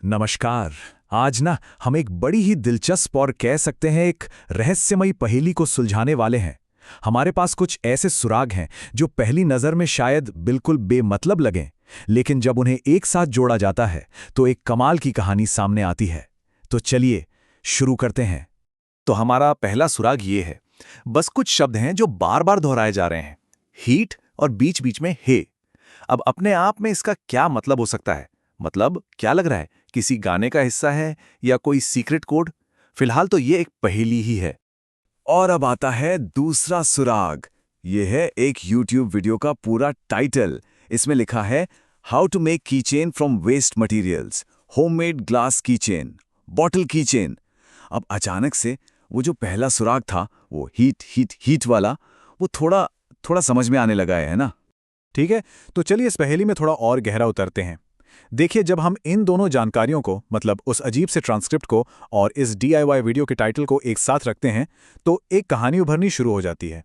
नमस्कार। आज ना हम एक बड़ी ही दिलचस्प और कह सकते हैं एक रहस्यमयी पहेली को सुलझाने वाले हैं। हमारे पास कुछ ऐसे सुराग हैं जो पहली नज़र में शायद बिल्कुल बेमतलब लगें, लेकिन जब उन्हें एक साथ जोड़ा जाता है तो एक कमाल की कहानी सामने आती है। तो चलिए शुरू करते हैं। तो हमारा पहला सुराग ये है। बस कुछ शब्द हैं जो बार बार दोहराए जा रहे हैं, हीट और बीच बीच में हे। अब अपने आप में इसका क्या मतलब हो सकता है? मतलब क्या लग रहा है, किसी गाने का हिस्सा है या कोई सीक्रेट कोड? फिलहाल तो ये एक पहेली ही है। और अब आता है दूसरा सुराग। ये है एक YouTube वीडियो का पूरा टाइटल। इसमें लिखा है how to make keychain from waste materials, homemade glass keychain, bottle keychain. अब अचानक से वो जो पहला सुराग था, वो हीट हीट हीट वाला, वो थोड़ा थोड़ा समझ में आने लगा है ना? ठीक है, तो चलिए इस पहेली में थोड़ा और गहरा उतरते हैं। देखिए, जब हम इन दोनों जानकारियों को, मतलब उस अजीब से ट्रांसक्रिप्ट को और इस DIY वीडियो के टाइटल को एक साथ रखते हैं, तो एक कहानी उभरनी शुरू हो जाती है।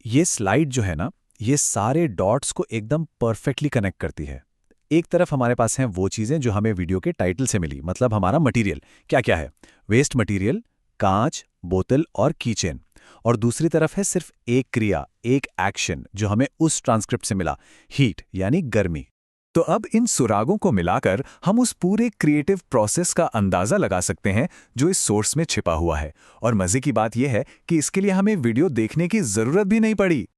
ये स्लाइड जो है ना, ये सारे डॉट्स को एकदम परफेक्टली कनेक्ट करती है। एक तरफ हमारे पास हैं वो चीज़ें जो हमें वीडियो के टाइटल से मिली, मतलब हमारा मटीरियल क्या क्या है, वेस्ट मटीरियल, कांच, बोतल और कीचेन। और दूसरी तरफ है सिर्फ एक क्रिया, एक एक्शन जो हमें उस ट्रांसक्रिप्ट से मिला, हीट यानी गर्मी। तो अब इन सुरागों को मिलाकर हम उस पूरे क्रिएटिव प्रोसेस का अंदाजा लगा सकते हैं जो इस सोर्स में छिपा हुआ है। और मजे की बात यह है कि इसके लिए हमें वीडियो देखने की जरूरत भी नहीं पड़ी।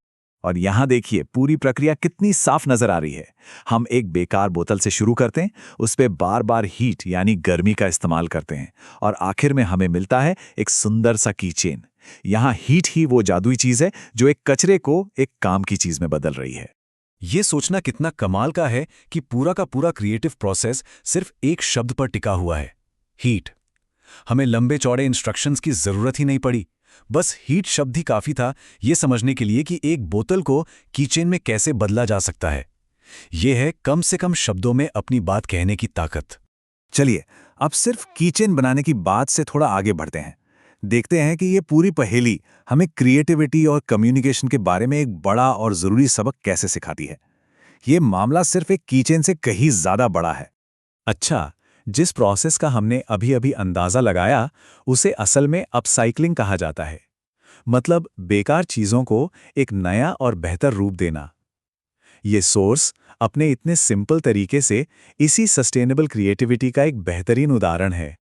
और यहाँ देखिए पूरी प्रक्रिया कितनी साफ नजर आ रही है। हम एक बेकार बोतल से शुरू करते हैं, उस पे बार बार हीट यानी गर्मी का इस्तेमाल करते हैं, और आखिर में हमें मिलता है एक सुंदर सा कीचेन। यहाँ हीट ही वो जादुई चीज है जो एक कचरे को एक काम की चीज में बदल रही है। ये सोचना कितना कमाल का है कि पूरा का पूरा क्रिएटिव प्रोसेस सिर्फ एक शब्द पर टिका हुआ है, हीट। हमें लंबे चौड़े इंस्ट्रक्शंस की जरूरत ही नहीं पड़ी। बस हीट शब्द ही काफी था ये समझने के लिए कि एक बोतल को कीचेन में कैसे बदला जा सकता है। यह है कम से कम शब्दों में अपनी बात कहने की ताकत। चलिए अब सिर्फ कीचेन बनाने की बात से थोड़ा आगे बढ़ते हैं। देखते हैं कि ये पूरी पहेली हमें क्रिएटिविटी और कम्युनिकेशन के बारे में एक बड़ा और ज़रूरी सबक कैसे सिखाती है। ये मामला सिर्फ एक कीचेन से कहीं ज़्यादा बड़ा है। अच्छा, जिस प्रोसेस का हमने अभी अभी अंदाजा लगाया उसे असल में अपसाइक्लिंग कहा जाता है। मतलब बेकार चीज़ों को एक नया और बेहतर रूप देना। ये सोर्स अपने इतने सिंपल तरीके से इसी सस्टेनेबल क्रिएटिविटी का एक बेहतरीन उदाहरण है।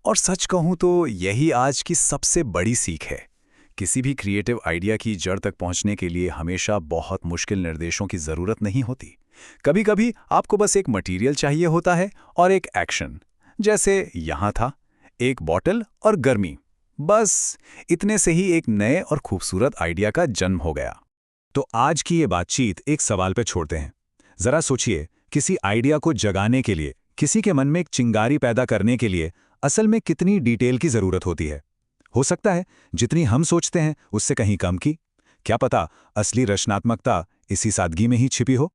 और सच कहूं तो यही आज की सबसे बड़ी सीख है। किसी भी क्रिएटिव आइडिया की जड़ तक पहुंचने के लिए हमेशा बहुत मुश्किल निर्देशों की जरूरत नहीं होती। कभी-कभी आपको बस एक मटेरियल चाहिए होता है और एक एक्शन, जैसे यहां था, एक बॉटल और गर्मी। बस इतने से ही एक नए और खूबसूरत आइडिया का जन्म हो गया। तो आज की ये बातचीत एक सवाल पे छोड़ते हैं। जरा सोचिए, किसी आइडिया को जगाने के लिए, किसी के मन में एक चिंगारी पैदा करने के लिए असल में कितनी डिटेल की जरूरत होती है? हो सकता है जितनी हम सोचते हैं उससे कहीं कम की। क्या पता असली रचनात्मकता इसी सादगी में ही छिपी हो।